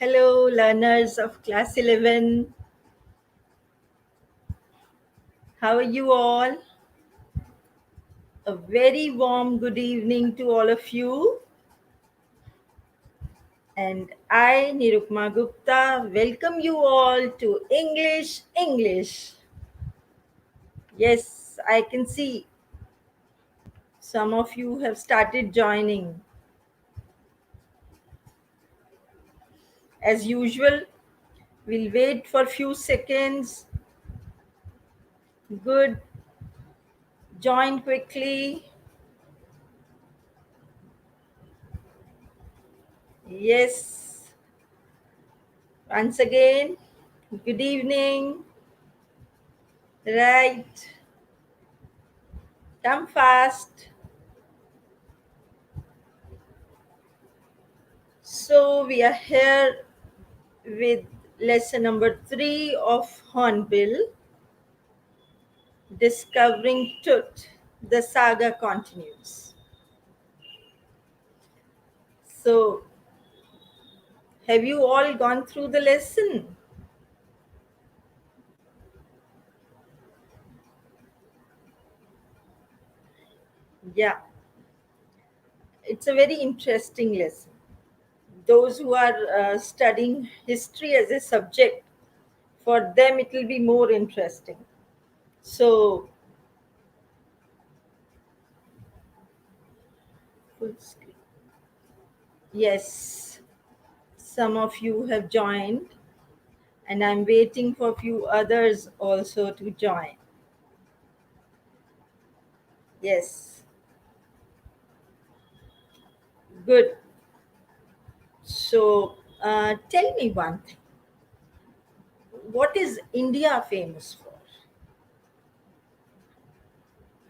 Hello, learners of class 11. How are you all? A very warm good evening to all of you. And I, Nirupma Gupta, welcome you all to English. Yes, I can see some of you have started joining. As usual, we'll wait for a few seconds. Good. Join quickly. Yes. Once again, good evening. Right. Come fast. So we are here with lesson number 3 of Hornbill, discovering Tut. The saga continues. So have you all gone through the lesson? Yeah, it's a very interesting lesson. Those who are studying history as a subject, for them it will be more interesting. So, full screen. Yes, some of you have joined, and I'm waiting for a few others also to join. Yes, good. So, tell me one thing. What is India famous for?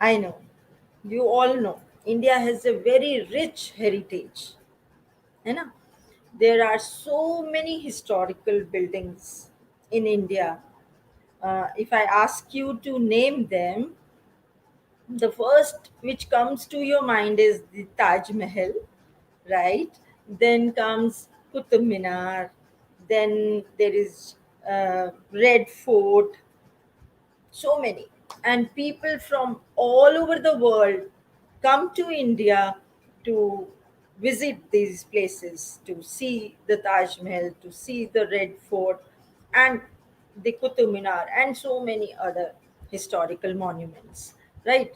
I know, you all know, India has a very rich heritage. You know, there are so many historical buildings in India. If I ask you to name them, the first which comes to your mind is the Taj Mahal, right? Then comes Qutub Minar. Then there is Red Fort. So many, and people from all over the world come to India to visit these places, to see the Taj Mahal, to see the Red Fort, and the Qutub Minar, and so many other historical monuments, right?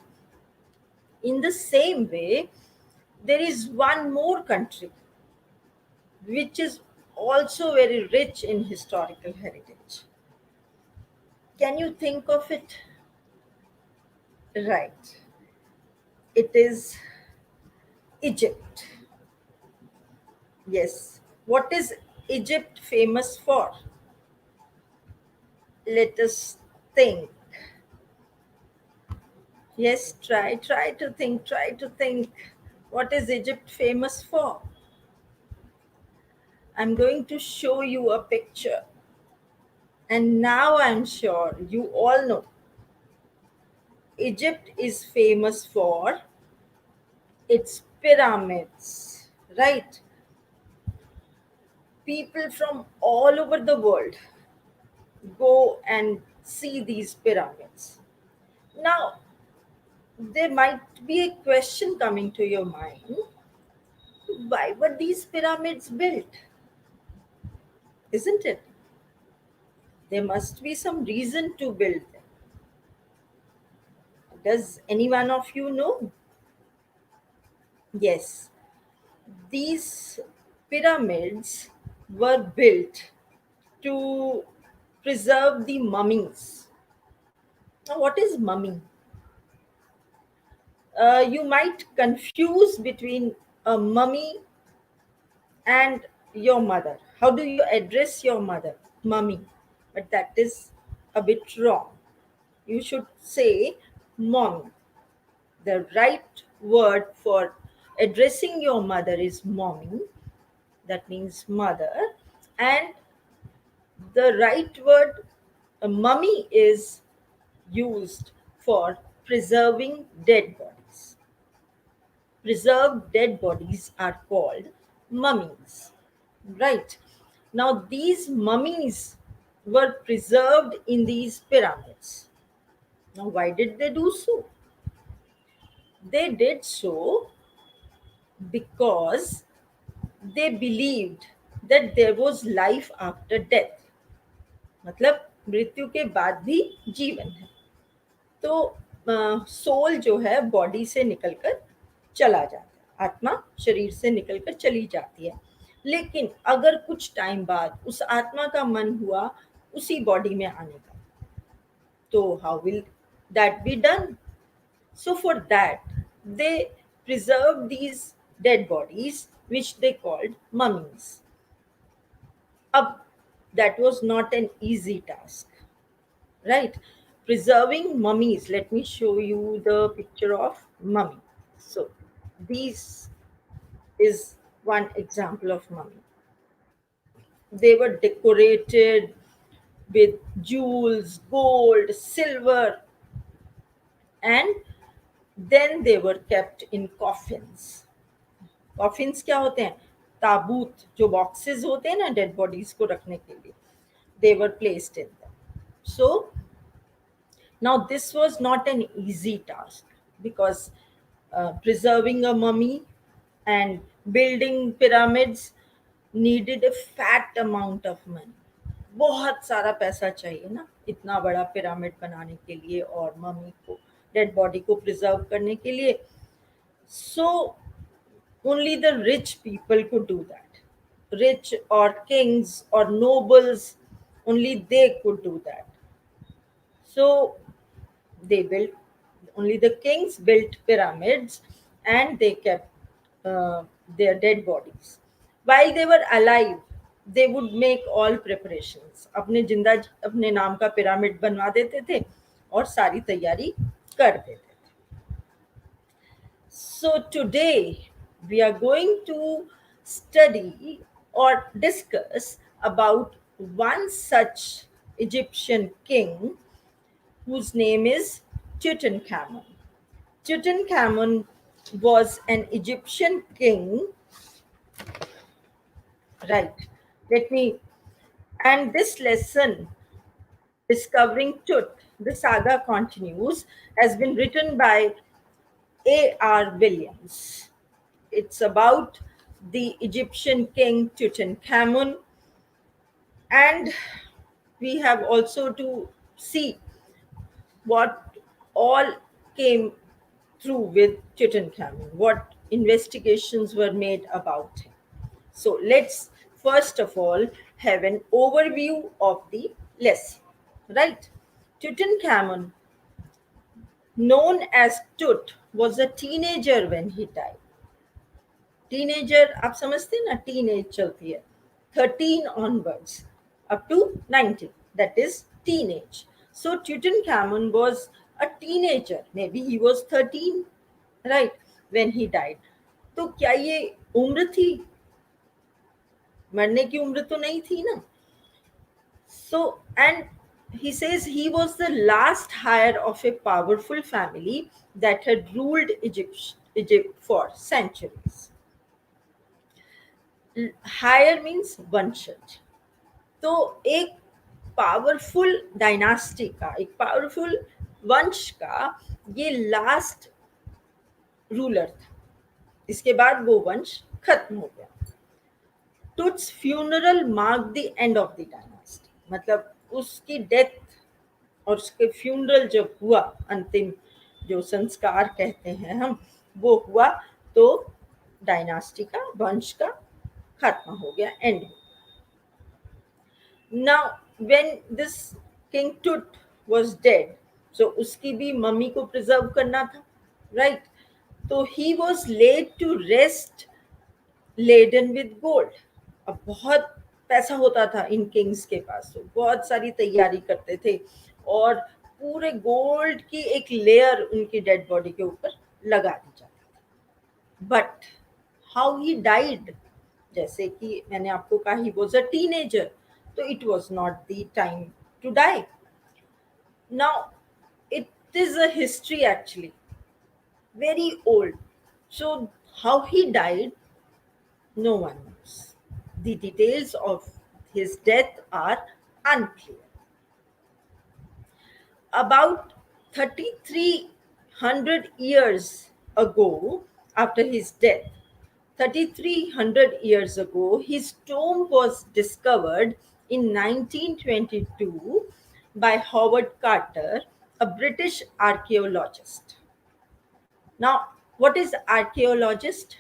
In the same way, there is one more country which is also very rich in historical heritage. Can you think of it? Right. It is Egypt. Yes. What is Egypt famous for? Let us think. Yes, try to think, try to think. What is Egypt famous for? I'm going to show you a picture. And now I'm sure you all know Egypt is famous for its pyramids, right? People from all over the world go and see these pyramids. Now, there might be a question coming to your mind: why were these pyramids built? Isn't it? There must be some reason to build them. Does any one of you know? Yes, these pyramids were built to preserve the mummies. Now, what is mummy? You might confuse between a mummy and your mother. How do you address your mother? Mummy. But that is a bit wrong. You should say mommy. The right word for addressing your mother is mommy. That means mother. And the right word, mummy, is used for preserving dead bodies. Preserved dead bodies are called mummies. Right. Now these mummies were preserved in these pyramids. Now why did they do so? They did so because they believed that there was life after death. मतलब मृत्यु के बाद भी जीवन है. तो soul जो है बॉडी से निकलकर चला जाता है, आत्मा शरीर से निकलकर चली जाती है, लेकिन अगर कुछ टाइम बाद उस आत्मा का मन हुआ उसी बॉडी में आने का, तो how will that be done? So for that, they preserved these dead bodies, which they called mummies. Ab, that was not an easy task, right? Preserving mummies. Let me show you the picture of mummy. So, this is one example of mummy. They were decorated with jewels, gold, silver, and then they were kept in coffins. Coffins क्या होते हैं? ताबूत, जो boxes होते हैं ना dead bodies को रखने के लिए. They were placed in them. So now this was not an easy task because preserving a mummy and building pyramids needed a fat amount of money. बहुत सारा पैसा चाहिए ना इतना बड़ा पिरामिड बनाने के लिए और मम्मी को, डेड बॉडी को प्रिजर्व करने के लिए. सो only the rich people could do that. Rich or kings or nobles, only they could do that. So they built, only the kings built pyramids and they kept their dead bodies. While they were alive, they would make all preparations. अपने जिंदा अपने नाम का pyramid बनवा देते थे और सारी तैयारी कर देते थे. So today we are going to study or discuss about one such Egyptian king whose name is Tutankhamun. Tutankhamun was an Egyptian king, right? And this lesson, Discovering Tut, the saga continues, has been written by A.R. Williams. It's about the Egyptian king Tutankhamun, and we have also to see what all came through with Tutankhamun, what investigations were made about him. So let's first of all have an overview of the lesson, right? Tutankhamun, known as Tut, was a teenager when he died. Teenager आप समझते हैं ना, teenage चलती है 13 onwards up to 19, that is teenage. So Tutankhamun was a teenager, maybe he was 13, right, when he died. तो क्या ये उम्र थी? मरने की उम्र तो नहीं थी ना. So and he says he was the last heir of a powerful family that had ruled Egypt for centuries. Heir means वंशज. तो एक पावरफुल डायनास्टी का, एक पावरफुल वंश का ये लास्ट रूलर था. इसके बाद वो वंश खत्म हो गया. Tut's funeral mark the end of the dynasty. मतलब उसकी डेथ और उसके फ्यूनरल जब हुआ, अंतिम जो संस्कार कहते हैं हम, वो हुआ, तो डायनास्टी का, वंश का खत्म हो गया, end. Now when this king Tut was dead, so उसकी भी मम्मी को प्रिजर्व करना था, राइट? तो he was laid to rest laden with gold. अब बहुत पैसा होता था इन किंग्स के पास, तो बहुत सारी तैयारी करते थे और पूरे गोल्ड की एक लेयर उनकी डेड बॉडी के ऊपर लगा दी जाती थी. बट हाउ ही डाइड, जैसे कि मैंने आपको कहा, ही वॉज अ टीनेजर, तो it was not the time to die. Now it is a history actually very old. So how he died, no one knows. The details of his death are unclear. About 3,300 years ago, after his death, 3,300 years ago, his tomb was discovered in 1922 by Howard Carter, a British archaeologist. Now, what is archaeologist?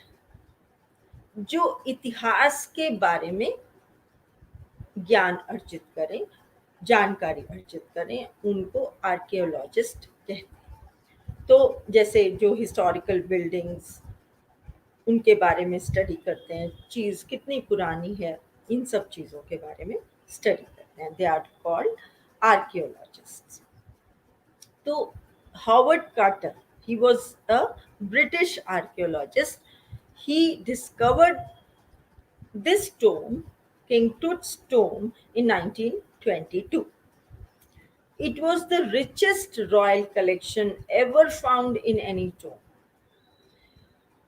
जो इतिहास के बारे में ज्ञान अर्जित करें, जानकारी अर्जित करें, उनको आर्कियोलॉजिस्ट कहते हैं। तो जैसे जो हिस्टोरिकल बिल्डिंग्स, उनके बारे में स्टडी करते हैं, चीज़ कितनी पुरानी है, इन सब चीज़ों के बारे में स्टडी करते हैं। They are called archaeologist. तो Howard Carter, he was a British archaeologist. He discovered this tomb, King Tut's tomb, in 1922. It was the richest royal collection ever found in any tomb.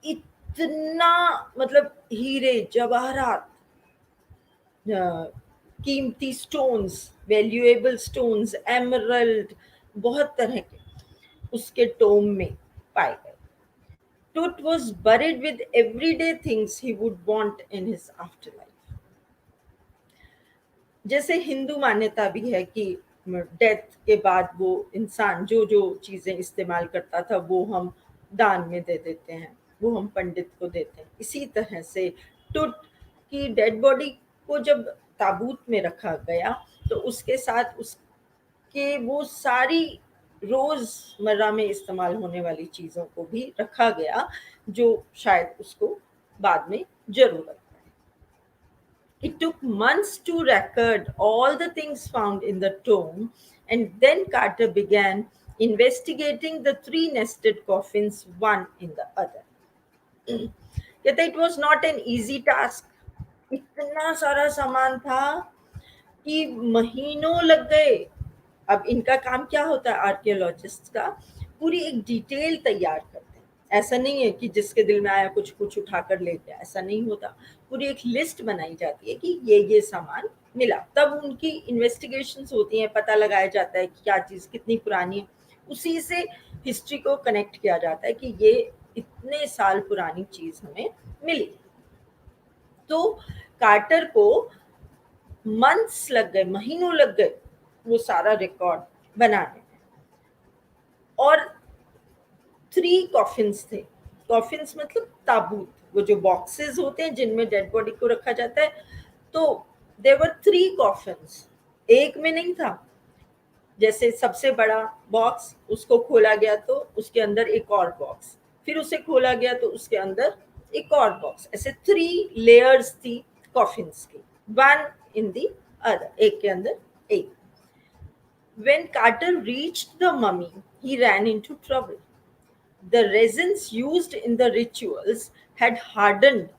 इतना मतलब हीरे जवाहरात, कीमती stones, valuable stones, emerald, बहुत तरह के उसके टोम में पाए गए। Tut was buried with everyday things he would want in his afterlife. जैसे हिंदू मान्यता भी है कि डेथ के बाद वो इंसान जो जो चीजें इस्तेमाल करता था वो हम दान में दे देते हैं, वो हम पंडित को देते हैं। इसी तरह से टुट की डेड बॉडी को जब ताबूत में रखा गया तो उसके साथ उसके वो सारी रोजमर्रा में इस्तेमाल होने वाली चीजों को भी रखा गया जो शायद उसको बाद में जरूरत पड़े। It took months to record all the things found in the tomb, and then Carter began investigating the three nested coffins, one in the other. कहते it was not an easy task. इतना सारा सामान था कि महीनों लग गए। अब इनका काम क्या होता है आर्कियोलॉजिस्ट का? पूरी एक डिटेल तैयार करते हैं। ऐसा नहीं है कि जिसके दिल में आया कुछ कुछ उठाकर ले गया, ऐसा नहीं होता। पूरी एक लिस्ट बनाई जाती है कि ये सामान मिला, तब उनकी इन्वेस्टिगेशंस होती हैं, पता लगाया जाता है कि क्या चीज़ कितनी पुरानी है। उसी से हिस्ट्री को कनेक्ट किया जाता है कि ये इतने साल पुरानी चीज़ हमें मिली। तो कार्टर को मंथ्स लग गए, महीनों लग गए वो सारा रिकॉर्ड बनाने में। और 3 कॉफिन्स थे। कॉफिन्स मतलब ताबूत, वो जो बॉक्सेस होते हैं जिनमें डेड बॉडी को रखा जाता है। तो देयर वर 3 कॉफिन्स, एक में नहीं था। जैसे सबसे बड़ा बॉक्स, उसको खोला गया तो उसके अंदर एक और बॉक्स, फिर उसे खोला गया तो उसके अंदर एक और बॉक्स, ऐसे 3 लेयर्स थी कॉफिन्स की, वन इन दी अदर, एक के अंदर एक। When Carter reached the mummy, he ran into trouble. The resins used in the rituals had hardened,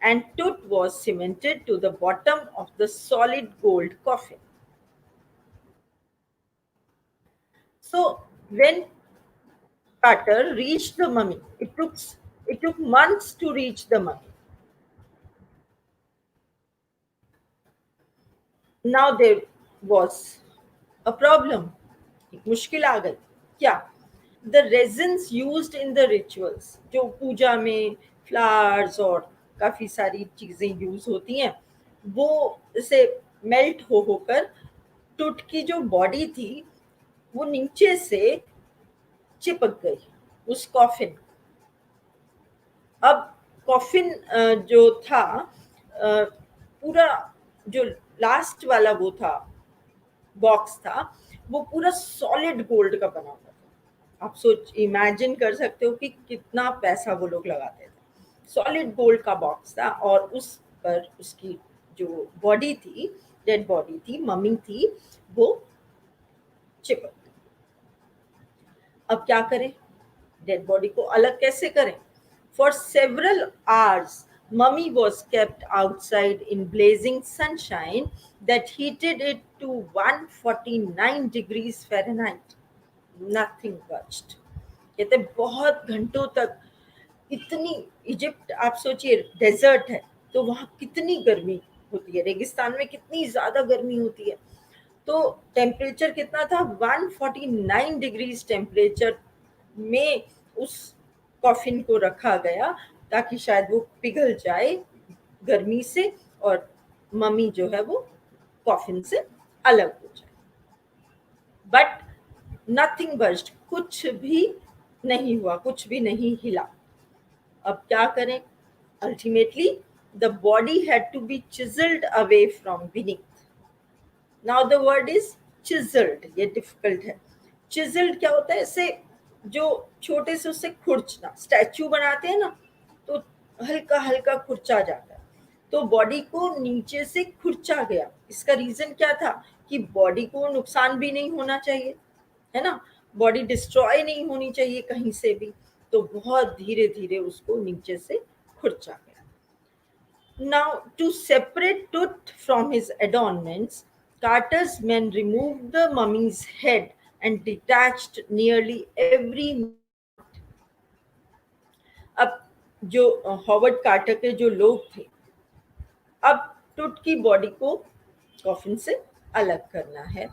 and Tut was cemented to the bottom of the solid gold coffin. So, when Carter reached the mummy, it took months to reach the mummy. Now there was a problem. एक मुश्किल आ गई। क्या? The resins used in the rituals, जो पूजा में flowers और काफी सारी चीजें यूज होती हैं, वो से मेल्ट होकर टुट की जो बॉडी थी वो नीचे से चिपक गई उस कॉफिन। अब कॉफिन जो था, पूरा जो लास्ट वाला वो था बॉक्स था, वो पूरा सॉलिड गोल्ड का बना हुआ था। आप इमेजिन कर सकते हो कि कितना पैसा वो लोग लगाते थे। सॉलिड गोल्ड का बॉक्स था और उस पर उसकी जो बॉडी थी, डेड बॉडी थी, मम्मी थी, वो चिपक। अब क्या करें? डेड बॉडी को अलग कैसे करें? For several hours, mummy was kept outside in blazing sunshine that heated it to 149 degrees Fahrenheit. Nothing budged. कहते बहुत घंटों तक, इतनी, इजिप्ट आप सोचिए डेजर्ट है तो वहां कितनी गर्मी होती है, रेगिस्तान में कितनी ज़्यादा गर्मी होती है। तो टेम्परेचर कितना था, 149 डिग्रीज टेम्परेचर में उस कॉफिन को रखा गया, ताकि शायद वो पिघल जाए गर्मी से और मम्मी जो है वो कॉफिन से अलग हो जाए। बट नथिंग बज्ड, कुछ भी नहीं हुआ, कुछ भी नहीं हिला। अब क्या करें? Ultimately the body had to be chiselled away from beneath. Now the word is chiselled, ये डिफिकल्ट है। चिजल्ड क्या होता है? ऐसे जो छोटे से उससे खुरचना, स्टैचू बनाते हैं ना, तो हल्का हल्का खुरचा जाता है। तो बॉडी को नीचे से खुरचा गया। इसका रीजन क्या था? कि बॉडी को नुकसान भी नहीं होना चाहिए, है ना, बॉडी डिस्ट्रॉय नहीं होनी चाहिए कहीं से भी। तो बहुत धीरे धीरे उसको नीचे से खुरचा गया। Now, to separate Tut from his adornments, Carter's men removed the mummy's head and detached nearly every part. अब जो हॉवर्ड कार्टर के जो लोग थे, अब टुट की बॉडी को कॉफिन से अलग करना है।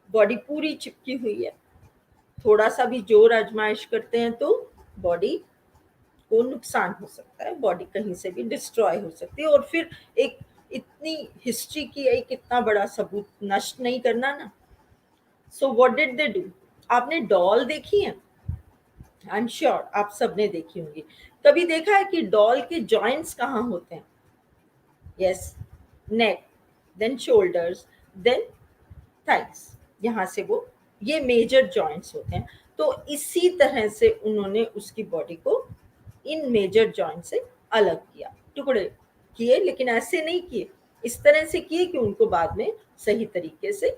बॉडी पूरी चिपकी हुई है, थोड़ा सा भी जोर आजमाइश करते हैं तो बॉडी को नुकसान हो सकता है, बॉडी कहीं से भी डिस्ट्रॉय हो सकती है। और फिर एक इतनी हिस्ट्री की एक इतना बड़ा सबूत नष्ट नहीं करना ना। So what did they do? आपने डॉल देखी है? आई एम श्योर आप सबने देखी होंगी। कभी देखा है कि डॉल के जॉइंट्स कहाँ होते हैं? यस, नेक, देन शोल्डर्स, देन थाइस, यहाँ से वो ये मेजर जॉइंट्स होते हैं। तो इसी तरह से उन्होंने उसकी बॉडी को इन मेजर जॉइंट से अलग किया, टुकड़े किए, लेकिन ऐसे नहीं किए, इस तरह से किए कि उनको बाद में सही तरीके से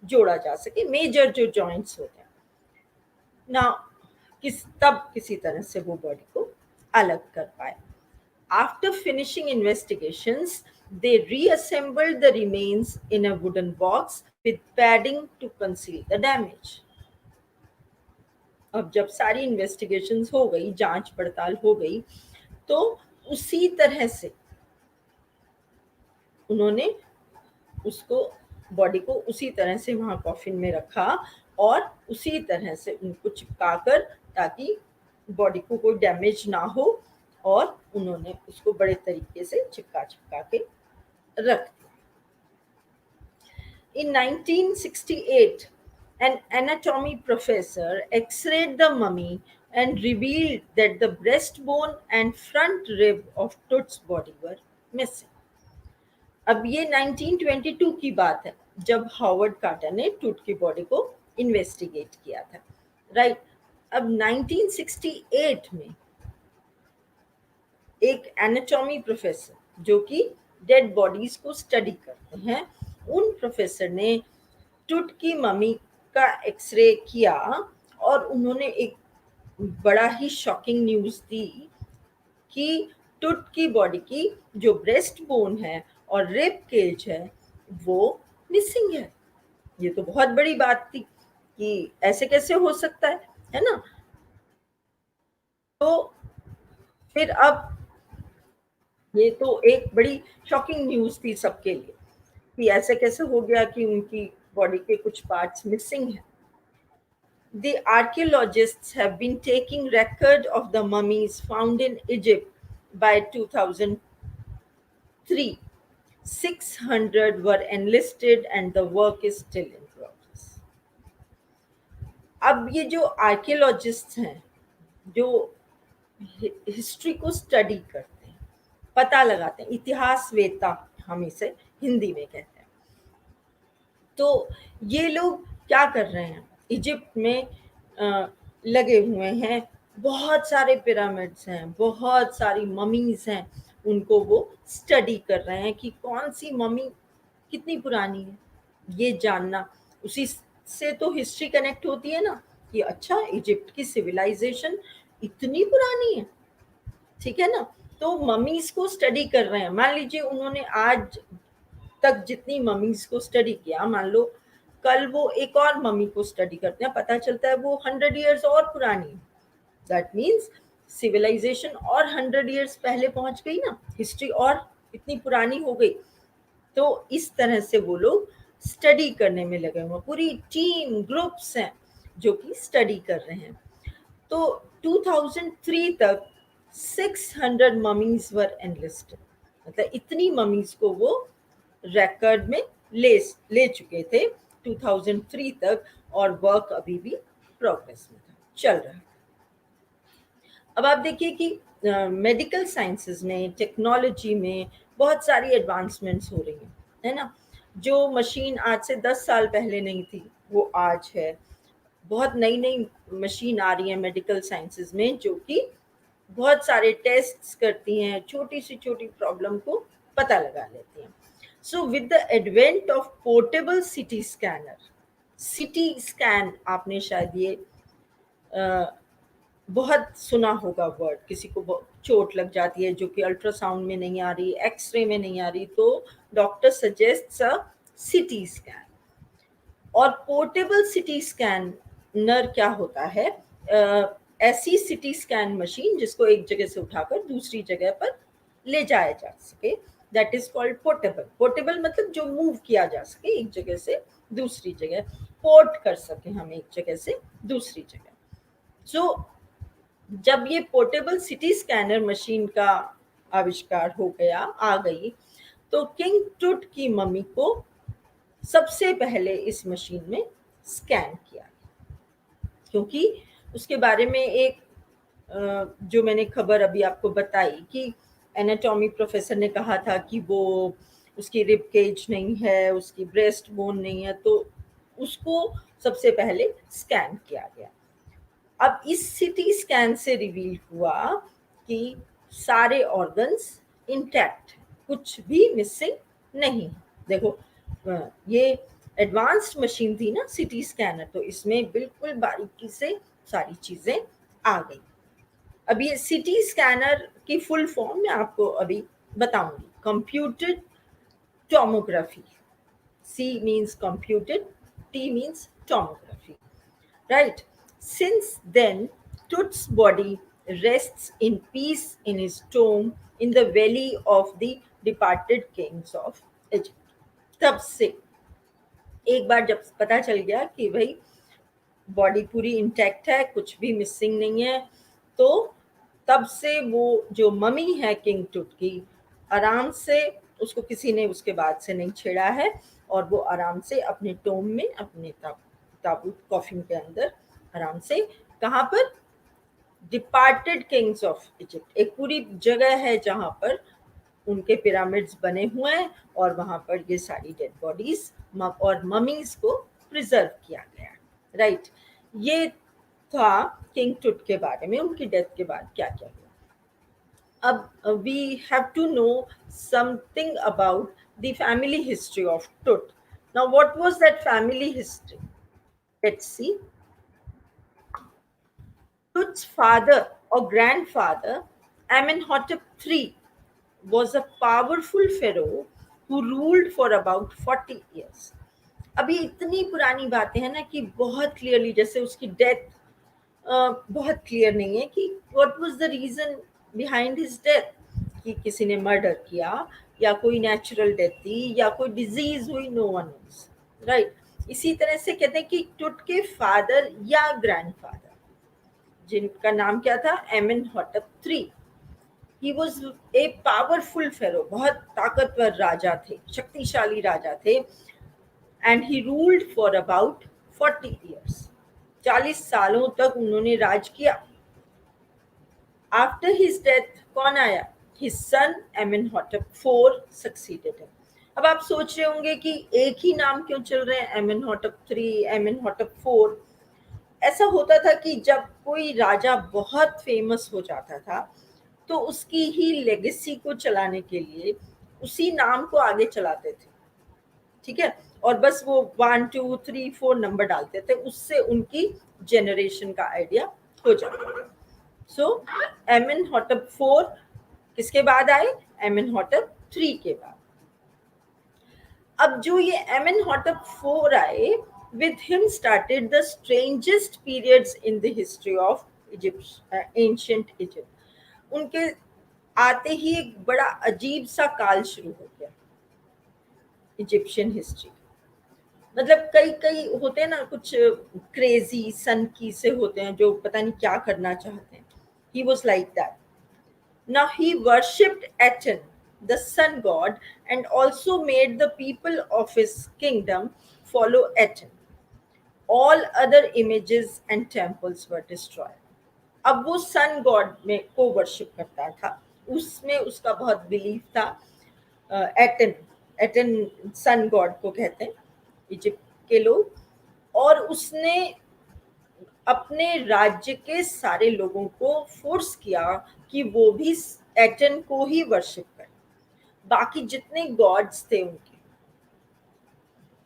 जोड़ा जा सके, मेजर जो जॉइंट्स होते हैं ना। तब किसी तरह से वो बॉडी को अलग कर पाए। After finishing investigations, they reassembled the remains in a wooden box with padding to conceal the damage. अब जब सारी इन्वेस्टिगेशंस हो गई, जांच पड़ताल हो गई, तो उसी तरह से उन्होंने उसको बॉडी को उसी तरह से वहां कॉफिन में रखा और उसी तरह से उनको चिपका कर, ताकि बॉडी को कोई डैमेज ना हो, और उन्होंने उसको बड़े तरीके से चिपका चिपका के रख दिया। In 1968, an anatomy professor x-rayed the mummy and revealed that the breastbone and front rib of Tut's body were missing. अब ये 1922 की बात है, जब हॉवर्ड कार्टर ने टूट की बॉडी को इन्वेस्टिगेट किया था, राइट। अब 1968 में एक एनाटॉमी प्रोफेसर जो कि डेड बॉडीज को स्टडी करते हैं, उन प्रोफेसर ने टूट की मम्मी का एक्सरे किया और उन्होंने एक बड़ा ही शॉकिंग न्यूज़ दी कि टूट की बॉडी की जो ब्रेस्ट बोन है और रिब केज है वो मिसिंग है। ये तो बहुत बड़ी बात थी कि ऐसे कैसे हो सकता है ना। तो फिर अब ये तो एक बड़ी शॉकिंग न्यूज़ थी सबके लिए कि ऐसे कैसे हो गया कि उनकी बॉडी के कुछ पार्ट्स मिसिंग हैं। The archaeologists have been taking record of the mummies found in Egypt by 2003. 600 were enlisted and the work is still in progress. अब ये जो आर्कियोलॉजिस्ट हैं, जो हिस्ट्री को स्टडी करते हैं, पता लगाते हैं, इतिहासवेत्ता हम इसे हिंदी में कहते हैं, तो ये लोग क्या कर रहे हैं? इजिप्ट में लगे हुए हैं, बहुत सारे पिरामिड्स हैं, बहुत सारी ममीज हैं, उनको वो स्टडी कर रहे हैं कि कौन सी ममी कितनी पुरानी है, ये जानना। उसी से तो हिस्ट्री कनेक्ट होती है ना, कि अच्छा इजिप्ट की सिविलाइजेशन इतनी पुरानी है, ठीक है ना। तो ममीज को स्टडी कर रहे हैं। मान लीजिए उन्होंने आज तक जितनी ममीज को स्टडी किया, मान लो कल वो एक और मम्मी को स्टडी करते हैं, पता चलता है वो 100 ईयर्स और पुरानी है। दैट मीन्स सिविलाइजेशन और 100 ईयर्स पहले पहुंच गई ना, हिस्ट्री और इतनी पुरानी हो गई। तो इस तरह से वो लोग स्टडी करने में लगे हुए, पूरी टीम ग्रुप्स हैं जो कि स्टडी कर रहे हैं। तो 2003 तक 600 ममीज वर एनलिस्टेड, मतलब इतनी ममीज को वो रिकॉर्ड में ले ले चुके थे 2003 तक, और वर्क अभी भी प्रोग्रेस में था, चल रहा है। अब आप देखिए कि मेडिकल साइंसेज में, टेक्नोलॉजी में बहुत सारी एडवांसमेंट्स हो रही हैं, है ना। जो मशीन आज से 10 साल पहले नहीं थी वो आज है। बहुत नई नई मशीन आ रही है मेडिकल साइंसेज में जो कि बहुत सारे टेस्ट्स करती हैं, छोटी सी छोटी प्रॉब्लम को पता लगा लेती हैं। So with the advent of portable city scanner, CT scan आपने शायद ये बहुत सुना होगा वर्ड, किसी को चोट लग जाती है जो कि अल्ट्रासाउंड में नहीं आ रही, एक्सरे में नहीं आ रही, तो डॉक्टर सजेस्ट अ सिटी स्कैन। और पोर्टेबल सिटी स्कैनर क्या होता है, ऐसी सिटी स्कैन मशीन जिसको एक जगह से उठाकर दूसरी जगह पर ले जाया जा सके, that is called portable. Portable मतलब जो मूव किया जा सके एक जगह से दूसरी जगह, पोर्ट कर सके हम एक जगह से दूसरी जगह। सो जब ये पोर्टेबल सिटी स्कैनर मशीन का आविष्कार हो गया, आ गई, तो किंग टुट की मम्मी को सबसे पहले इस मशीन में स्कैन किया, क्योंकि उसके बारे में एक जो मैंने खबर अभी आपको बताई कि एनाटॉमी प्रोफेसर ने कहा था कि वो उसकी रिब केज नहीं है, उसकी ब्रेस्ट बोन नहीं है, तो उसको सबसे पहले स्कैन किया गया। अब इस सिटी स्कैन से रिवील हुआ कि सारे ऑर्गन्स इंटैक्ट, कुछ भी मिसिंग नहीं। देखो ये एडवांस्ड मशीन थी ना सिटी स्कैनर, तो इसमें बिल्कुल बारीकी से सारी चीजें आ गई। अब ये सिटी स्कैनर की फुल फॉर्म मैं आपको अभी बताऊंगी। Computed tomography, C means computed, T means tomography, right? Since then, Tut's body rests in peace in his tomb in the valley of the departed kings of Egypt. तब से एक बार जब पता चल गया कि भाई बॉडी पूरी इंटैक्ट है, कुछ भी मिसिंग नहीं है, तो तब से वो जो ममी है किंग टुट की, आराम से, उसको किसी ने उसके बाद से नहीं छेड़ा है, और वो आराम से अपने टोम में, अपने ताबूत कॉफिन के अंदर आराम से, कहाँ पर, डिपार्टेड किंग्स ऑफ इजिप्ट, एक पूरी जगह है जहाँ पर उनके पिरामिड्स बने हुए हैं, और वहां पर ये सारी डेड बॉडीज और ममीज को प्रिजर्व किया गया, राइट। ये था किंग टुट के बारे में, उनकी डेथ के बाद क्या क्या हुआ। अब we have to know something about the family history of Tut. Now what was that family history, let's see. Tut's father or grandfather, Amenhotep III, was a powerful pharaoh who ruled for about 40 years. अभी इतनी पुरानी बातें हैं ना कि बहुत clearly, जैसे उसकी डेथ बहुत क्लियर नहीं है कि what was the reason behind his death, कि किसी ने मर्डर किया या कोई नेचुरल डेथ थी या कोई डिजीज हुई, नो वन नोस, राइट। इसी तरह से कहते हैं कि टुट के फादर या ग्रैंडफादर, जिनका नाम क्या था, Amenhotep III, he was a powerful pharaoh, बहुत ताकतवर राजा थे, शक्तिशाली राजा थे, and he ruled for about 40 years, 40 सालों तक उन्होंने राज किया। आफ्टर हिज डेथ कौन आया, his son Amenhotep IV succeeded him. अब आप सोच रहे होंगे कि एक ही नाम क्यों चल रहे हैं, एमेनहॉटप III, एमेनहॉटप IV। ऐसा होता था कि जब कोई राजा बहुत फेमस हो जाता था, तो उसकी ही लेगेसी को चलाने के लिए उसी नाम को आगे चलाते थे, ठीक है, और बस वो 1 2 3 4 नंबर डालते थे, उससे उनकी जनरेशन का आइडिया हो जाता था। सो एमेनहॉटप IV किसके बाद आए, एमेनहॉटप III के बाद। अब जो ये एमेनहॉटप IV आए, with him started the strangest periods in the history of Egypt, ancient Egypt. उनके आते ही एक बड़ा अजीब सा काल शुरू हो गया। Egyptian history. मतलब कई कई होते हैं ना कुछ क्रेजी सन की से होते हैं जो पता नहीं क्या करना चाहते हैं। He was like that. Now he worshipped Aten, the sun god, and also made the people of his kingdom follow Aten. All other images and temples were destroyed. अब वो सन गॉड में को वर्शिप करता था, उसमें उसका बहुत belief था। एटन, एटन सन गॉड को कहते हैं इजिप्ट के लोग। और उसने अपने राज्य के सारे लोगों को फोर्स किया कि वो भी एटन को ही वर्शिप करें। बाकी जितने गॉड्स थे उनके,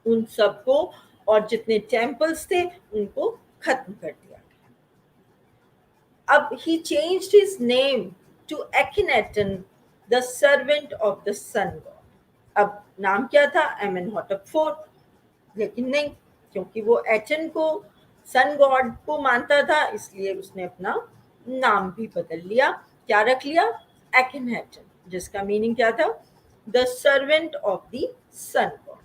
उन सबको, और जितने टेम्पल्स थे उनको खत्म कर दिया गया। अब he changed his name to Akhenaten, the servant of the sun god. अब नाम क्या था? एमेनहॉटप फोर्थ। लेकिन नहीं, क्योंकि वो एटन को सन गॉड को मानता था, इसलिए उसने अपना नाम भी बदल लिया। क्या रख लिया? एकेनहेटन, जिसका मीनिंग क्या था? The servant of the sun god.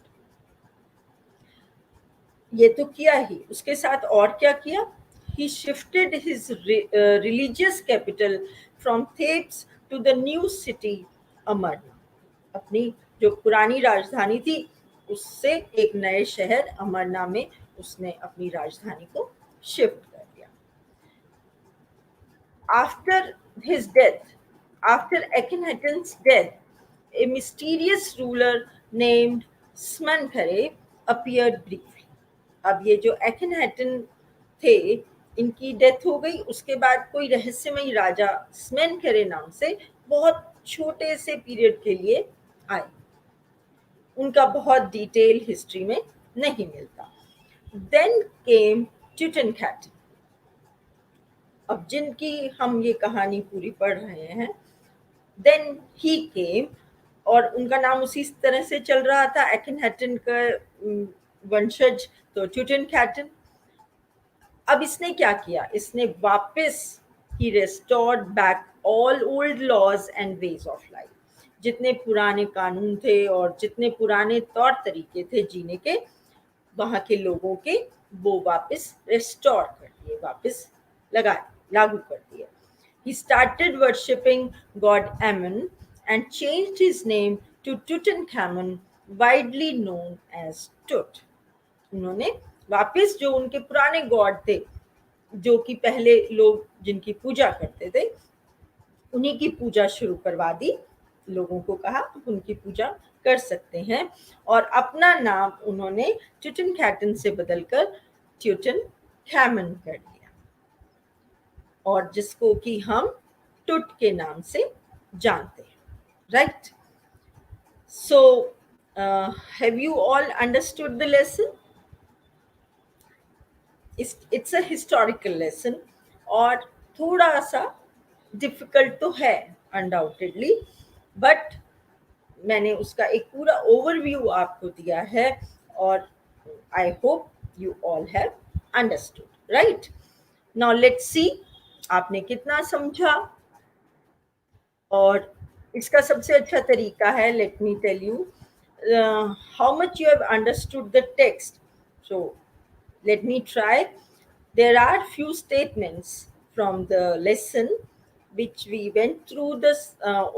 ये तो किया ही, उसके साथ और क्या किया? He shifted his religious capital from Thebes to the new city Amarna. अपनी जो पुरानी राजधानी थी उससे एक नए शहर अमरना में उसने अपनी राजधानी को शिफ्ट कर दिया। After his death, after Akhenaten's death, a mysterious ruler named Smenkhare appeared briefly. अब ये जो एकेनहेटन थे, इनकी डेथ हो गई, उसके बाद कोई रहस्यमयी राजा स्मेनखेरे नाम से बहुत छोटे से पीरियड के लिए आए। उनका बहुत डिटेल हिस्ट्री में नहीं मिलता। Then came Tutankhamun. अब जिनकी हम ये कहानी पूरी पढ़ रहे हैं, देन ही केम, और उनका नाम उसी तरह से चल रहा था, एकेनहेटन का वंशज तो ट्यूटनखैमन। अब इसने क्या किया? इसने वापस ही restored back all old laws and ways of life. जितने पुराने कानून थे और जितने पुराने तौर तरीके थे जीने के वहां के लोगों के, वो वापस रेस्टोर कर दिए, वापस लागू कर दिए। He started worshipping God Ammon and changed his name to Tutankhamun, widely known as Tut. उन्होंने वापस जो उनके पुराने गॉड थे, जो कि पहले लोग जिनकी पूजा करते थे, उन्हीं की पूजा शुरू करवा दी। लोगों को कहा उनकी पूजा कर सकते हैं, और अपना नाम उन्होंने ट्यूटनखैमन से बदलकर ट्यूटनखैमन कर दिया, और जिसको कि हम टुट के नाम से जानते हैं। Right? So have you all understood the lesson? It's a historical lesson, और थोड़ा सा डिफिकल्ट तो है अनडाउटेडली, बट मैंने उसका एक पूरा ओवरव्यू आपको दिया है, और I hope you all have understood. Right? Now let's see आपने कितना समझा। और इसका सबसे अच्छा तरीका है, let me tell you how much you have understood the text. So let me try. There are few statements from the lesson which we went through this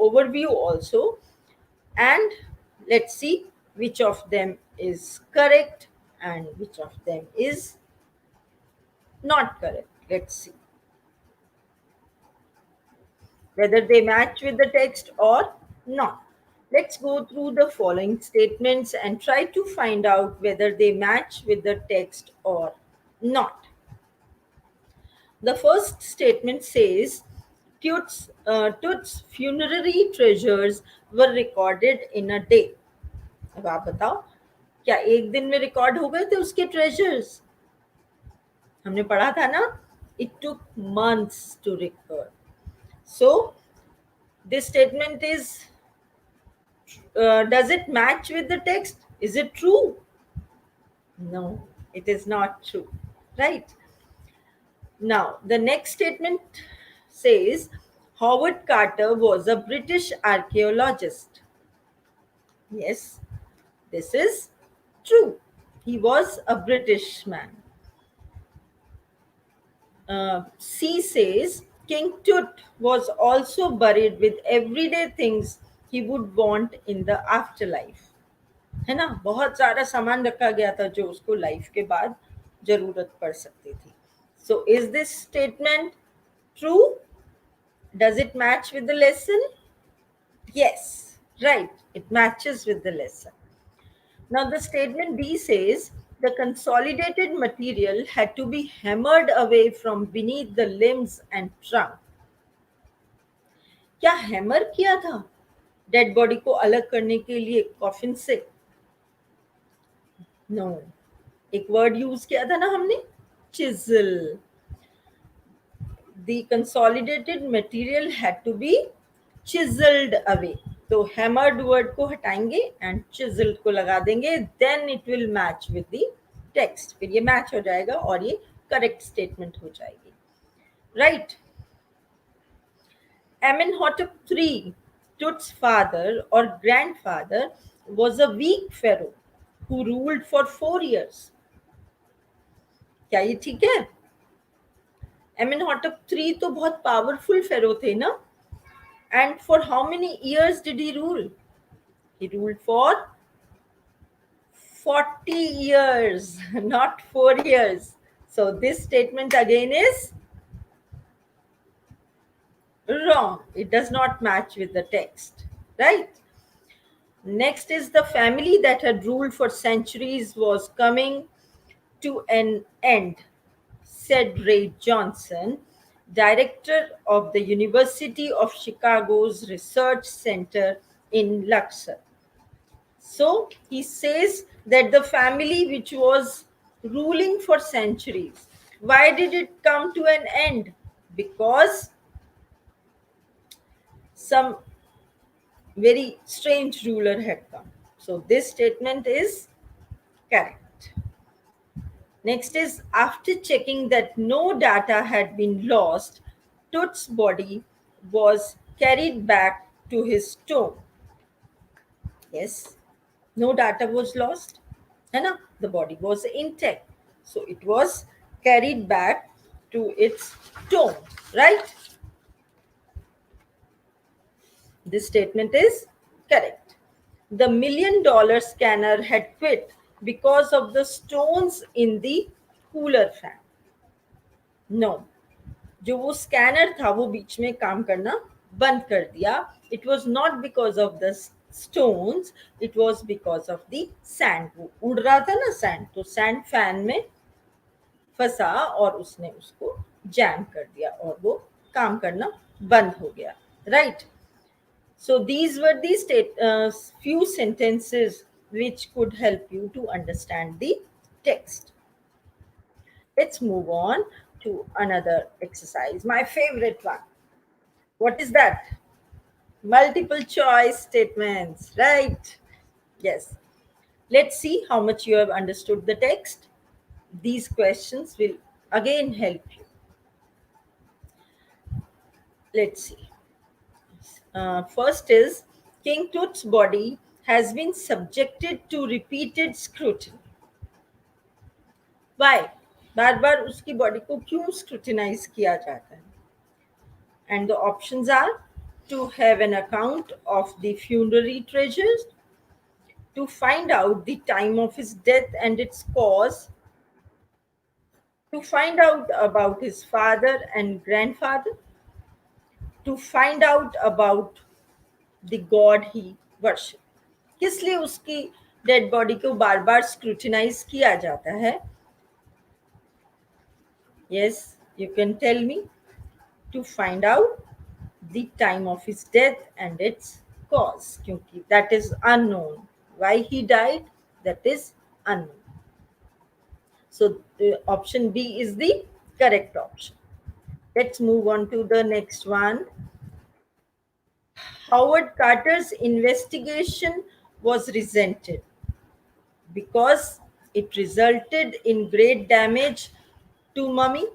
overview also, and let's see which of them is correct and which of them is not correct. Let's see whether they match with the text or not. Let's go through the following statements and try to find out whether they match with the text or not. The first statement says Tut's funerary treasures were recorded in a day. अब आप बताओ, क्या एक दिन में record हो गए थे उसके ट्रेजर्स? हमने पढ़ा था ना, it took months to record. So this statement is does it match with the text? Is it true? No, it is not true. Right? Now, the next statement says Howard Carter was a British archaeologist. Yes, This is true. He was a British man. C says King Tut was also buried with everyday things he would want in the afterlife. है ना, बहुत सारा सामान रखा गया था जो उसको लाइफ के बाद जरूरत पड़ सकती थी. So is this statement true? Does it match with the lesson? Yes, right. It matches with the lesson. Now the statement D says the consolidated material had to be hammered away from beneath the limbs and trunk. क्या hammer किया था dead body को अलग करने के लिए coffin से? No. एक वर्ड यूज किया था ना हमने, chisel. The consolidated material had to be chiseled away. तो hammered word को हटाएंगे and chiseled को लगा देंगे, then it will match with the text. फिर ये match हो जाएगा और ये correct statement हो जाएगी. Right. Amenhotep III, Tut's father or grandfather, was a weak pharaoh who ruled for 4 years. क्या ये ठीक है? Amenhotep III तो बहुत powerful pharaoh थे ना? And for how many years did he rule? He ruled for 40 years, not 4 years. So this statement again is wrong. It does not match with the text, right? Next is the family that had ruled for centuries was coming to an end, said Ray Johnson, director of the University of Chicago's Research Center in Luxor. So he says that the family which was ruling for centuries, why did it come to an end? Because some very strange ruler had come. So this statement is correct. Next is, after checking that no data had been lost, Tut's body was carried back to his tomb. Yes, no data was lost, and the body was intact. So it was carried back to its tomb, right? This statement is correct. The $1 million scanner had quit because of the stones in the cooler fan. No. जो वो scanner था वो बीच में काम करना बंद कर दिया. It was not because of the stones, it was because of the sand. वो उड़ रहा था ना sand, तो sand fan में फंसा और उसने उसको जैम कर दिया और वो काम करना बंद हो गया. Right. So these were the few sentences which could help you to understand the text. Let's move on to another exercise, my favorite one. What is that? Multiple choice statements, right? Yes. Let's see how much you have understood the text. These questions will again help you. Let's see. First is, King Tut's body has been subjected to repeated scrutiny. Why? बार बार उसकी body को क्यों scrutinise किया जाता है? And the options are to have an account of the funerary treasures, to find out the time of his death and its cause, to find out about his father and grandfather, to find out about the god he worshipped. किस लिए उसकी dead body को बार बार scrutinise किया जाता है? Yes, you can tell me. To find out the time of his death and its cause, क्योंकि that is unknown. Why he died, that is unknown. So option B is the correct option. Let's move on to the next one. Howard Carter's investigation was resented because it resulted in great damage to mummy,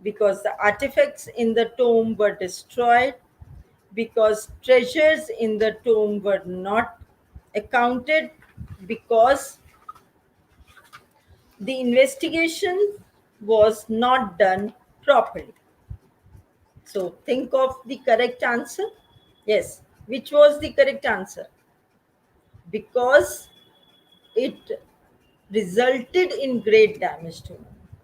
because the artifacts in the tomb were destroyed, because treasures in the tomb were not accounted, because the investigation was not done properly. So think of the correct answer. Yes, which was the correct answer? Because it resulted in great damage to.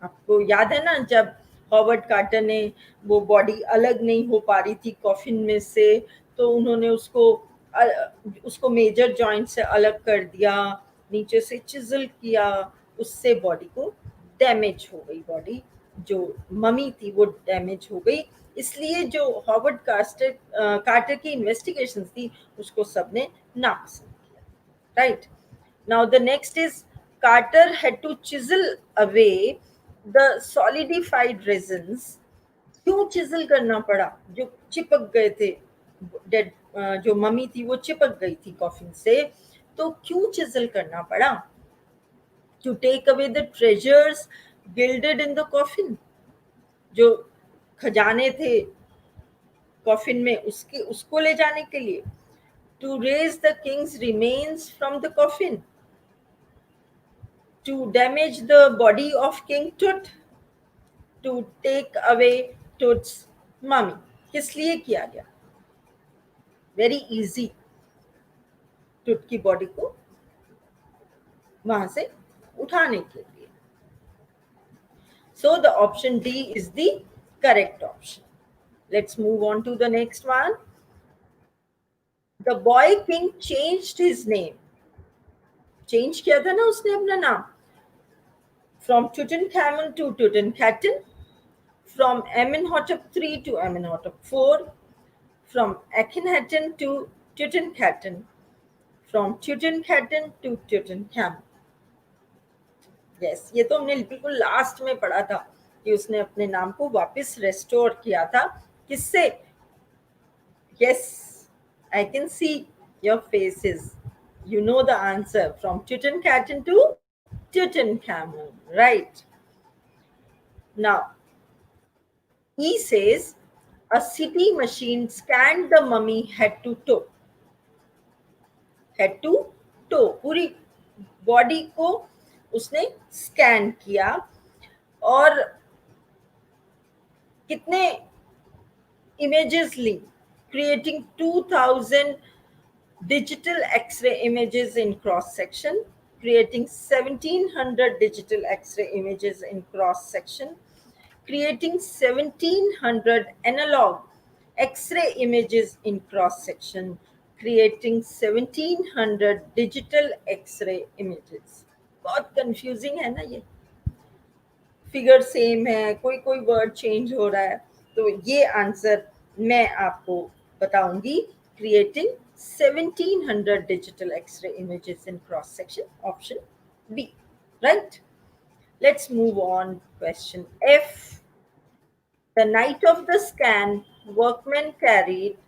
आपको याद है ना, जब Howard Carter ने वो body अलग नहीं हो पा रही थी कॉफिन में से, तो उन्होंने उसको मेजर जॉइंट से अलग कर दिया, नीचे से चिजल किया, उससे बॉडी को डैमेज हो गई, बॉडी जो ममी थी वो डैमेज हो गई। इसलिए जो हॉवर्ड कार्टर की इन्वेस्टिगेशन थी उसको सबने नापसंद किया, right. Now the next is Carter had to chisel away the solidified resins. क्यों चिजल करना पड़ा? जो चिपक गए थे, डेड जो मम्मी थी वो चिपक गई थी कॉफिन से, तो क्यों चिजल करना पड़ा? To take away the treasures gilded in the coffin. जो खजाने थे कॉफिन में उसको ले जाने के लिए। To raise the king's remains from the coffin. To damage the body of King Tut, to take away Tut's mummy. किस लिए किया गया? Very easy. Tut की बॉडी को वहां से उठाने के लिए. So the option D is the correct option. Let's move on to the next one. The boy king changed his name. Change किया था ना उसने अपना नाम. From Tutankhamun to Tutankhaten, from Amenhotep III to Amenhotep IV, from Akhenaten to Tutankhaten, from Tutankhaten to Tutankhamun. Yes, ये तो हमने बिल्कुल लास्ट में पढ़ा था कि उसने अपने नाम को वापस रेस्टोर किया था। किससे? Yes, I can see your faces. You know the answer. From Tutankhaten to Tutankhamun, right? Now, he says a city machine scanned the mummy head to toe. Head to toe, पूरी body को उसने scan किया और कितने images Lee, creating 2000 digital X-ray images in cross section, creating 1700 digital X-ray images in cross section, creating 1700 analog X-ray images in cross section, creating 1700 digital X-ray images. बहुत confusing है ना ये, फिगर सेम है, कोई कोई वर्ड चेंज हो रहा है, तो ये आंसर मैं आपको बताऊंगी, creating 1700 digital X-ray images in cross section, option B, right? Let's move on. Question F. The night of the scan, workmen carried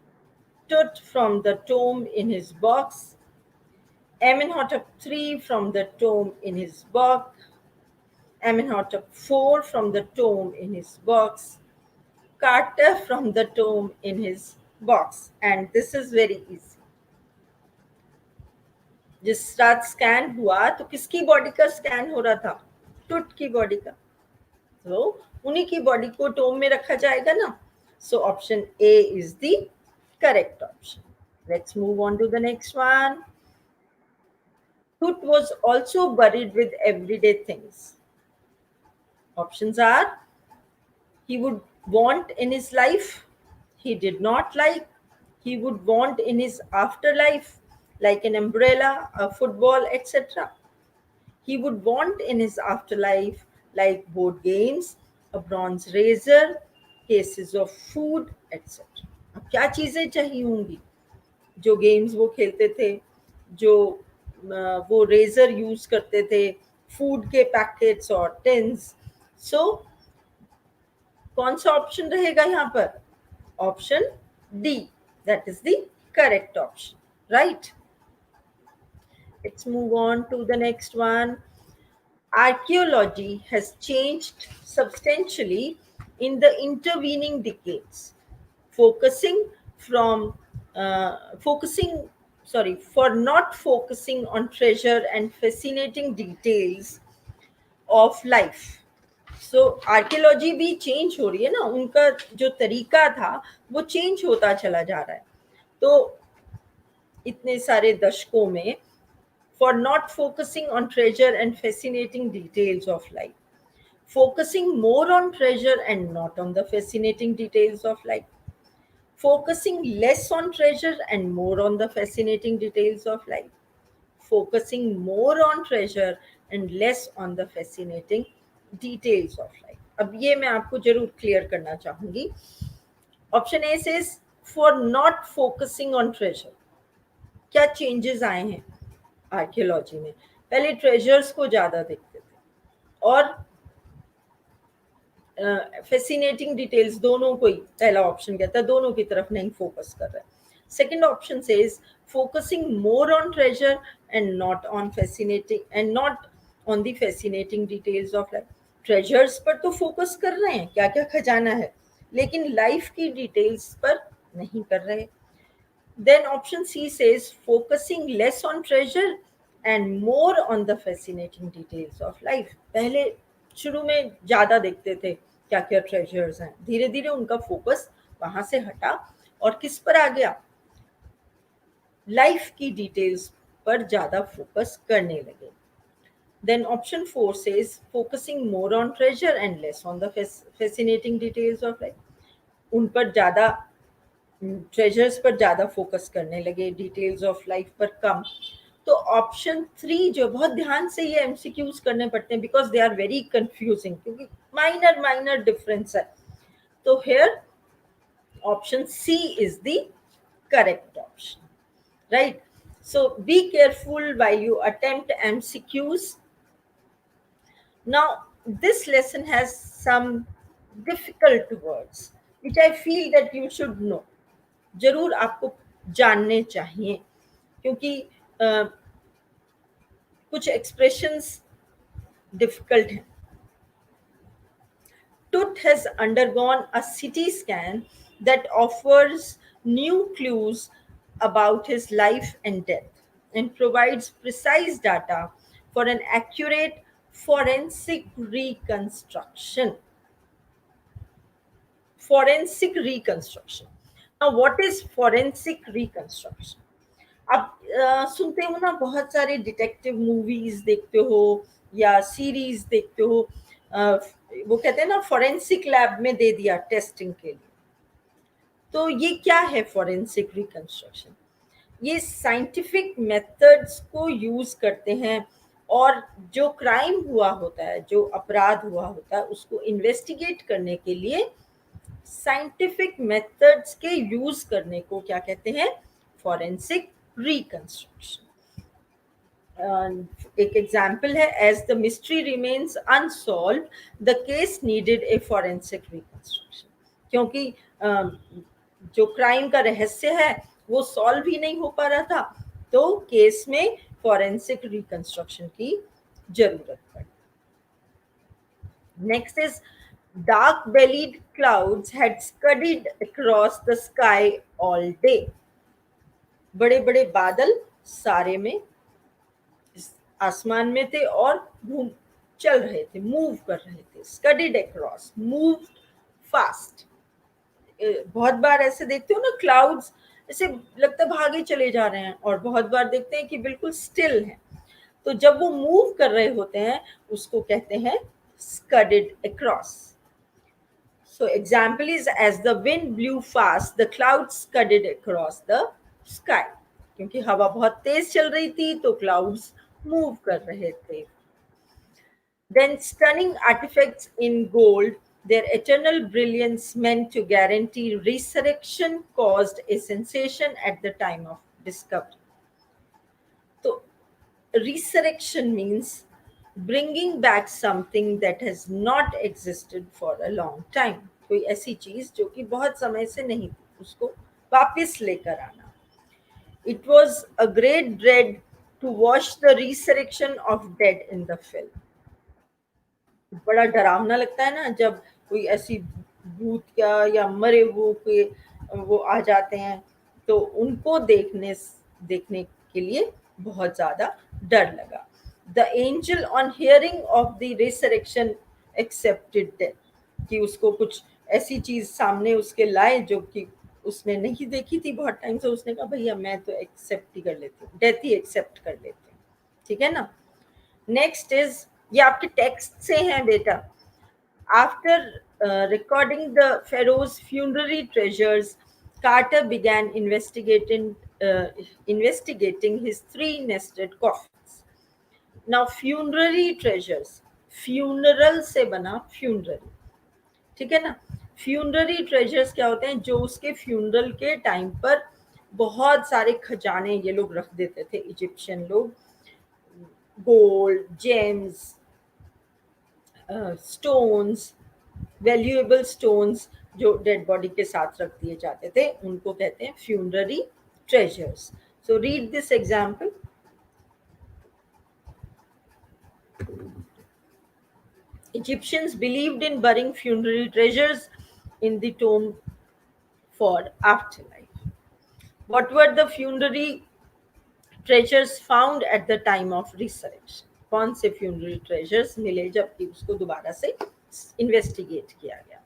Tut from the tomb in his box, Amenhotep III from the tomb in his box, Amenhotep IV from the tomb in his box, Carter from the tomb in his box. And this is very easy. जिस रात scan हुआ तो किसकी body का scan हो रहा था? टुट की बॉडी का, तो उन्हीं की बॉडी को टोम में रखा जाएगा ना. So option A is the correct option. Let's move on to the next one. Tut was also buried with everyday things. Options are: he would want in his life, he did not like, he would want in his afterlife, like an umbrella, a football, etc. He would want in his afterlife, like board games, a bronze razor, cases of food, etc. अब क्या चीजें चाहिए होंगी? जो games वो खेलते थे, जो वो रेजर यूज करते थे, फूड के पैकेट्स और टिन्स. सो कौन सा ऑप्शन रहेगा यहाँ पर? Option D, that is the correct option, right? Let's move on to the next one. Archaeology has changed substantially in the intervening decades, focusing sorry, for not focusing on treasure and fascinating details of life. So archaeology भी change हो रही है ना, उनका जो तरीका था वो चेंज होता चला जा रहा है. तो इतने सारे दशकों में, for not focusing on treasure and fascinating details of life, focusing more on treasure and not on the fascinating details of life, focusing less on treasure and more on the fascinating details of life, focusing more on treasure and less on the fascinating details of life. अब ये मैं आपको जरूर clear करना चाहूंगी. Option A says for not focusing on treasure. क्या changes आए हैं आर्कियोलॉजी में? पहले ट्रेजर्स को ज्यादा देखते थे और फैसिनेटिंग डिटेल्स, दोनों को ही पहला ऑप्शन कहता है, दोनों की तरफ नहीं फोकस कर रहा है. Second option says focusing more on treasure and not on fascinating and not on the fascinating details of life. Treasures पर तो फोकस कर रहे हैं, क्या क्या खजाना है, लेकिन लाइफ की डिटेल्स पर नहीं कर रहे. Then option C says focusing less on treasure and more on the fascinating details of life. पहले शुरू में ज्यादा देखते थे क्या क्या ट्रेजर्स हैं, धीरे धीरे उनका फोकस वहां से हटा और किस पर आ गया, लाइफ की डिटेल्स पर ज्यादा फोकस करने लगे. Then option 4 says focusing more on treasure and less on the fascinating details of life. उन पर ज्यादा, ट्रेजर्स पर ज्यादा फोकस करने लगे, डिटेल्स ऑफ लाइफ पर कम. तो ऑप्शन 3 जो बहुत ध्यान से ये एमसीक्यूज करने पड़ते हैं because they are very confusing, क्योंकि माइनर माइनर डिफरेंस है. तो here option C is the correct option, right? So be careful while you attempt MCQs. Now this lesson has some difficult words which I feel that you should know. जरूर आपको जानने चाहिए, क्योंकि कुछ expressions difficult हैं. Tut has undergone a CT scan that offers new clues about his life and death and provides precise data for an accurate forensic reconstruction. Forensic reconstruction. Now, what is forensic reconstruction? आप सुनते हो ना, बहुत सारे detective movies देखते हो या series देखते हो, वो कहते हैं ना फोरेंसिक लैब में दे दिया टेस्टिंग के लिए. तो ये क्या है फोरेंसिक रिकंस्ट्रक्शन? ये साइंटिफिक मेथड्स को यूज करते हैं और जो क्राइम हुआ होता है, जो अपराध हुआ होता है, उसको इन्वेस्टिगेट करने के लिए साइंटिफिक मेथड्स के यूज करने को क्या कहते हैं? Forensic reconstruction. एक एग्जाम्पल है, as the mystery remains unsolved the case needed a forensic reconstruction. क्योंकि जो क्राइम का रहस्य है वो सॉल्व ही नहीं हो पा रहा था, तो केस में फोरेंसिक रिकंस्ट्रक्शन की जरूरत पड़ी. Next is dark bellied clouds had scudded across the sky all day. बड़े बड़े बादल सारे में आसमान में थे और घूम चल रहे थे, मूव कर रहे थे. स्कडिड अक्रॉस, मूव फास्ट. बहुत बार ऐसे देखते हो ना, क्लाउड्स ऐसे लगता है भागे चले जा रहे हैं, और बहुत बार देखते हैं कि बिल्कुल स्टिल हैं. तो जब वो मूव कर रहे होते हैं उसको कहते हैं स्कडिड across. So example is as the wind blew fast, the clouds scudded across the sky. क्योंकि हवा बहुत तेज चल रही थी तो क्लाउड्स मूव कर रहे थे. Then stunning artifacts in gold, their eternal brilliance meant to guarantee resurrection, caused a sensation at the time of discovery. So resurrection means bringing back something that has not existed for a long time. कोई ऐसी चीज जो कि बहुत समय से नहीं थी, उसको वापस लेकर आना. It was a great dread to watch the resurrection of dead in the film. बड़ा डरावना लगता है ना जब कोई ऐसी भूत या मरे हुए वो आ जाते हैं, तो उनको देखने देखने के लिए बहुत ज़्यादा डर लगा. The angel on hearing of the resurrection accepted death, कि उसको कुछ ऐसी चीज सामने उसके लाए जो कि उसने नहीं देखी थी बहुत टाइम से. उसने कहा भैया मैं तो एक्सेप्ट ही कर लेती हूँ, डेथ ही एक्सेप्ट कर लेती हूँ. ठीक है ना. नेक्स्ट इज, ये आपके टेक्स्ट से हैं बेटा. After recording the pharaoh's funerary treasures, Carter began investigating his three nested coffins. Now, funerary treasures, funeral से बना funerary, ठीक है ना. फ्यूनररी ट्रेजर्स क्या होते हैं, जो उसके फ्यूनरल के टाइम पर बहुत सारे खजाने ये लोग रख देते थे इजिप्शियन लोग. Gold, James, stones, valuable stones जो डेड बॉडी के साथ रख दिए जाते थे, उनको कहते हैं funerary treasures. So read this example. Egyptians believed in burying funerary treasures in the tomb for afterlife. What were the funerary treasures found at the time of resurrection? कौन से funerary treasures मिले जबकि उसको दोबारा से investigate किया गया.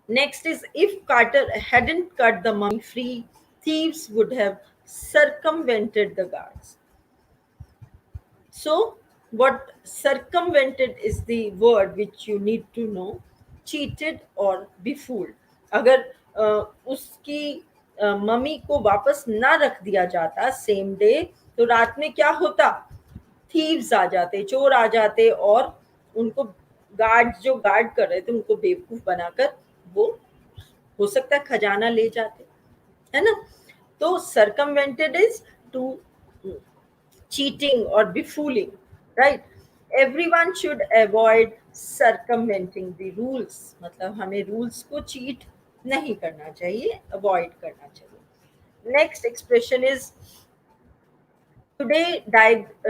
Next is, if Carter hadn't cut the mummy free, thieves would have circumvented the guards. So, what circumvented is the word which you need to know. Cheated or befooled. अगर उसकी mummy को वापस ना रख दिया जाता सेम डे, तो रात में क्या होता, थीव्स आ जाते, चोर आ जाते और उनको गार्ड जो गार्ड कर रहे थे उनको बेवकूफ बनाकर वो हो सकता है खजाना ले जाते, है ना. तो circumvented is to cheating or befooling, right? Everyone should avoid circumventing the rules. मतलब हमें rules को cheat नहीं करना चाहिए, avoid करना चाहिए. Next expression is, today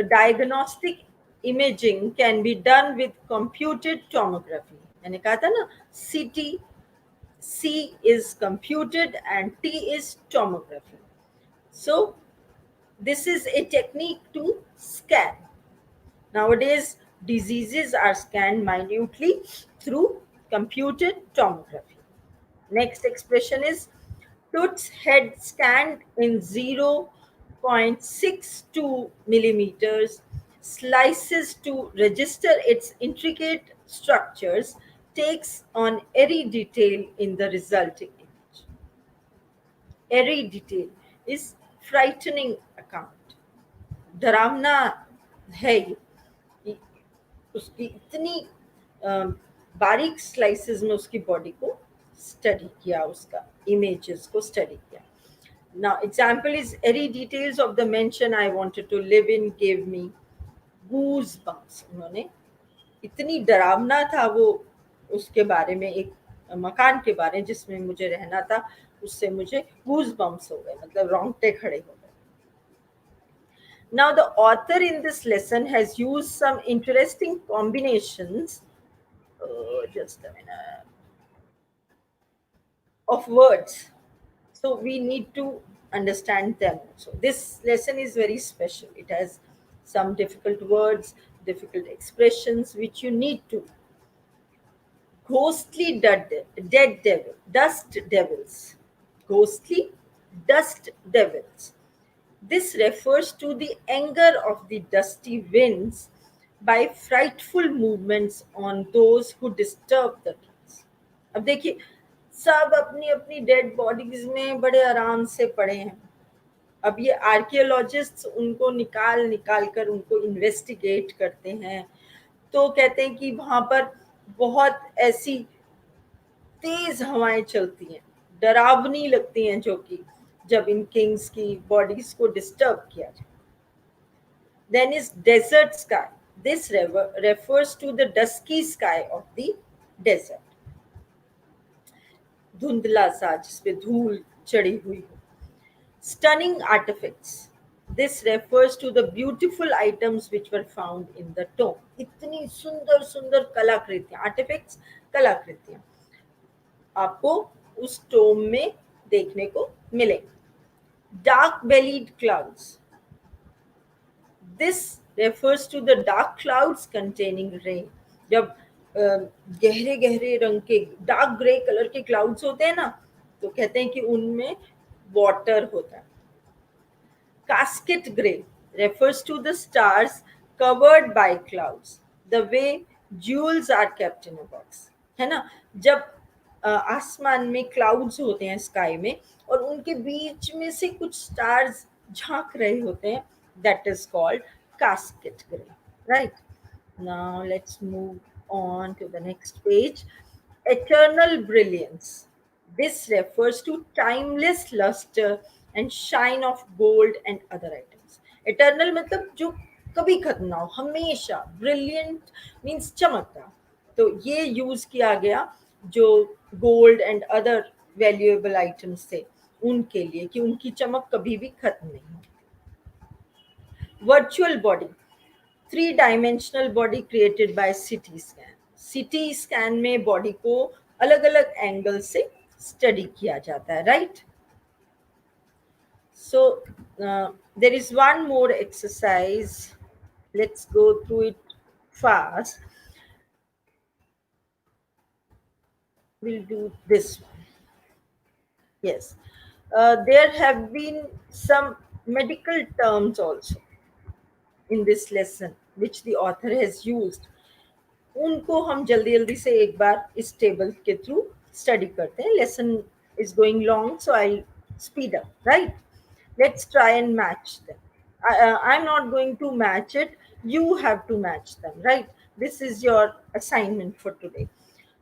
diagnostic imaging can be done with computed tomography. मैंने कहा था ना, CT, C is computed and T is tomography. So this is a technique to scan. Nowadays, diseases are scanned minutely through computed tomography. Next expression is, Tut's head scanned in 0.62 millimeters, slices to register its intricate structures, takes on every detail in the resulting image. Every detail is frightening account. डरावना है ये. उसकी इतनी बारीक slices में उसकी body को study किया, उसका इमेजेस को स्टडी किया. Now example is, eerie details of the mansion I wanted to live in give me goose bumps. उन्होंने इतनी डरावना था वो, उसके बारे में, एक मकान के बारे में जिसमें मुझे रहना था, उससे मुझे गूज बम्प्स हो गए, मतलब रोंगटे खड़े हो गए. Now, the author in this lesson has used some interesting combinations, just a minute, of words. So, we need to understand them. So, this lesson is very special. It has some difficult words, difficult expressions, which you need to. Ghostly dead devil, dust devils. Ghostly dust devils. This refers to the anger of the dusty winds by frightful movements on those who disturb the trees. अब देखिए, सब अपनी अपनी dead bodies में बड़े आराम से पड़े हैं. अब ये आर्कियोलॉजिस्ट्स उनको निकाल निकाल कर उनको इन्वेस्टिगेट करते हैं, तो कहते हैं कि वहां पर बहुत ऐसी तेज हवाएं चलती हैं, डरावनी लगती हैं, जो कि जब इन किंग्स की बॉडीज को डिस्टर्ब किया जाए. Then is desert sky. This refers to the dusky sky of the desert. धुंधला सा जिसपे धूल चढ़ी हुई हो. Stunning artefacts. This refers to the beautiful items which were found in the tomb. इतनी सुंदर सुंदर कलाकृतियां, आर्टिफैक्ट्स कलाकृतियां आपको उस टोम में देखने को मिलेंगी. Dark bellied clouds. This refers to the dark clouds containing rain. जब गहरे गहरे रंग के डार्क ग्रे कलर के क्लाउड्स होते हैं ना, तो कहते हैं कि उनमें वाटर होता है. Casket gray refers to the stars covered by clouds, the way jewels are kept in a box. है ना? जब आसमान में क्लाउड्स होते हैं स्काई में और उनके बीच में से कुछ स्टार्स झांक रहे होते हैं, that is called casket gray. Right? Now let's move on to the next page. Eternal brilliance. This refers to timeless luster and shine of gold and other items. Eternal मतलब जो कभी खत्म ना हो, हमेशा. Brilliant means चमकता. तो ये यूज किया गया जो gold and other valuable items थे उनके लिए, कि उनकी चमक कभी भी खत्म नहीं हो. Virtual body. Three dimensional body created by CT scan. CT scan में बॉडी को अलग अलग एंगल से स्टडी किया जाता है. Right? So there is one more exercise. Let's go through it fast. we'll do this one. Yes, there have been some medical terms also in this lesson which the author has used. उनको हम जल्दी जल्दी से एक बार इस table के through study करते हैं. Lesson is going long, so I speed up. Right? Let's try and match them. I am not going to match it, you have to match them. Right? This is your assignment for today.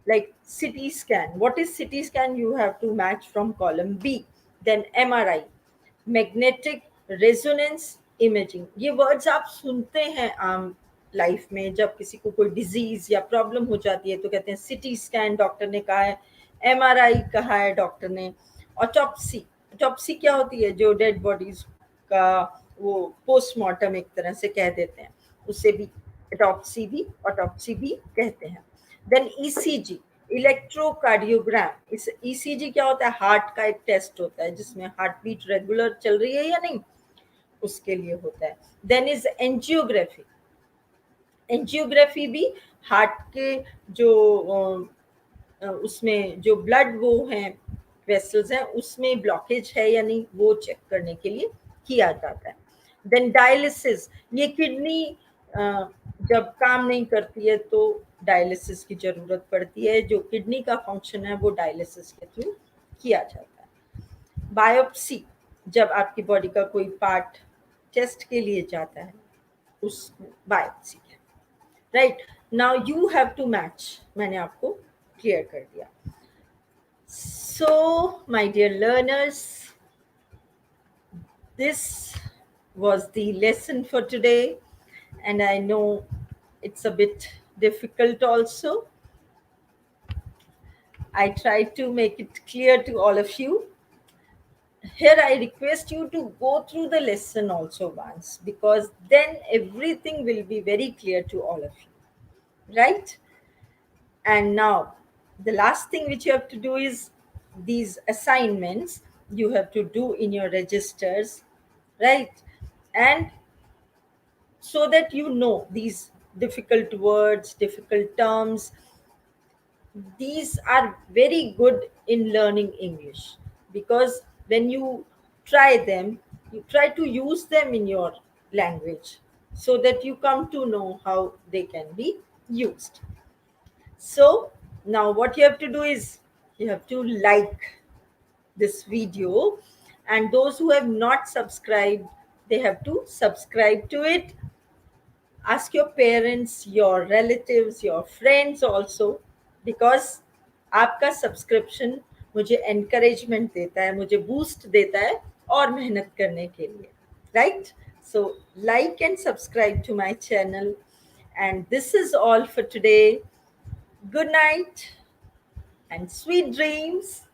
Like CT scan. What is CT scan? You have to match from column B. Then MRI, magnetic resonance imaging. ये words आप सुनते हैं आम life में. जब किसी को कोई डिजीज या प्रॉब्लम हो जाती है तो कहते हैं सिटी स्कैन डॉक्टर ने कहा है, एमआरआई कहा है डॉक्टर ने. ऑटोप्सी. ऑटोप्सी क्या होती है? जो डेड बॉडीज का वो पोस्टमार्टम एक तरह से कह देते हैं, उसे भी ऑटोप्सी भी कहते हैं. Then ECG, electrocardiogram. इस ईसीजी क्या होता है? हार्ट का एक टेस्ट होता है जिसमें हार्ट बीट रेगुलर चल रही है या नहीं, उसके लिए होता है. Then is angiography. एंजियोग्राफी भी हार्ट के जो उसमें जो ब्लड वो हैं वेसल्स हैं उसमें ब्लॉकेज है या नहीं वो चेक करने के लिए किया जाता है. Then dialysis. ये किडनी जब काम नहीं करती है तो डायलिसिस की जरूरत पड़ती है. जो किडनी का फंक्शन है वो डायलिसिस के थ्रू किया जाता है. बायोप्सी. जब आपकी बॉडी का कोई पार्ट टेस्ट के लिए जाता है उस बायोप्सी है. Right? Now you have to match. मैंने आपको क्लियर कर दिया. So my dear learners, this was the lesson for today, and I know it's a bit difficult also. I tried to make it clear to all of you. Here I request you to go through the lesson also once, because then everything will be very clear to all of you. Right? And now the last thing which you have to do is these assignments you have to do in your registers. Right? And so that you know these difficult words, difficult terms, these are very good in learning English, because when you try them, you try to use them in your language so that you come to know how they can be used. So now what you have to do is you have to like this video, and those who have not subscribed, they have to subscribe to it. Ask your parents, your relatives, your friends also, because आपका subscription मुझे encouragement देता है, मुझे boost देता है और मेहनत करने के लिए. Right? So like and subscribe to my channel, and this is all for today. Good night and sweet dreams.